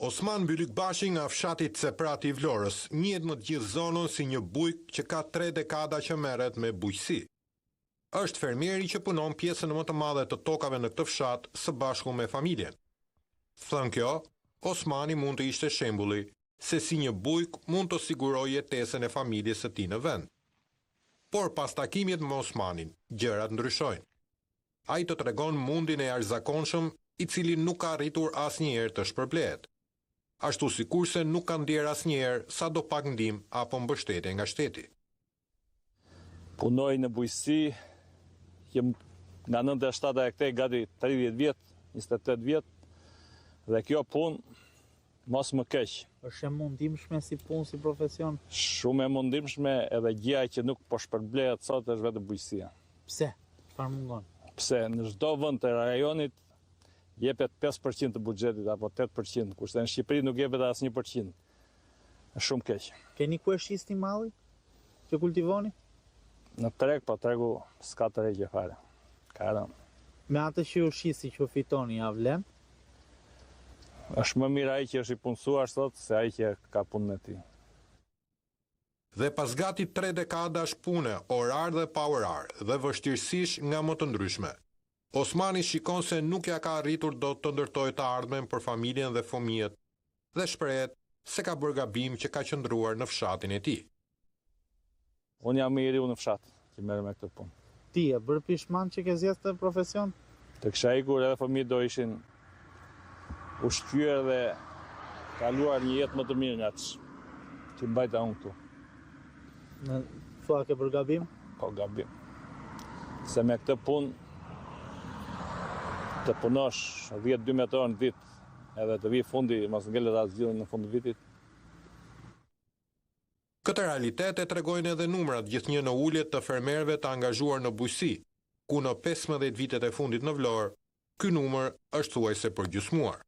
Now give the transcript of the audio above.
Osman Bylykbashi nga fshati Ceprati i Vlorës njihet në të gjithë zonën si një bujk që ka 3 dekada që merret me bujqësi. Është fermieri që punon pjesën më të madhe të tokave në këtë fshat së bashku me familjen. Thënë kjo, Osmani mund të ishte shembulli se si një bujk mund të sigurojë jetesën e familjes së tij në vend. Por pas takimit me Osmanin, gjërat ndryshojnë. Ai të tregon mundin e jashtëzakonshëm i cili nuk ka arritur asnjëherë të shpërblehet. Ashtu sikurse nuk ka ndjer asnjëherë sado pak ndihmë apo mbështetje nga shteti. Punoj në bujqësi, jem nga 97 e këtej gati 30 vjet, 28 vjet, dhe kjo punë mos më keq. Është e mundimshme si punë, si profesion? Shumë e mundimshme, edhe gjëja që nuk po shpërblehet sot është vetë bujqësia. Pse? Çfarë mungon? Pse në çdo vend të rajonit jepet 5% të buxhetit apo 8%, kurse në Shqipëri nuk jepet as 1%. Është shumë keq. Keni ku e shisni malli që kultivoni? Në treg, po tregu s'ka tregje fare. Ka rënë. Me atë që u shisi që u fitoni, ja vlen? Është më mirë ai që është i punësuar sot se ai që ka punën e tij. Dhe pas gati 3 dekadash pune, orar dhe pa orar, dhe vështirësish nga më të ndryshme, Osmani shikon se nuk ja ka arritur dot të ndërtojë të ardhmen për familjen dhe fëmijët, dhe shprehet se ka bërë gabim që ka qëndruar në fshatin e tij. Unë jam i riu në fshat që merrem me këtë punë. Ti e bërë pishman që ke zgjedhur këtë profesion? Të kisha ikur edhe fëmijët do ishin ushqyer dhe kaluar një jetë më të mirë nga që mbajta unë këtu. Në thua ke bërë gabim? Po gabim. Se me këtë punë të punosh 10-12 orë në ditë edhe të vi fundi, mos ngelet as gjithë në fund të vitit. Këtë realitet e tregojnë edhe numrat gjithnjë në uljet të fermerëve të angazhuar në bujqësi, ku në 15 vitet e fundit në Vlorë, ky numër është thuajse përgjysmuar.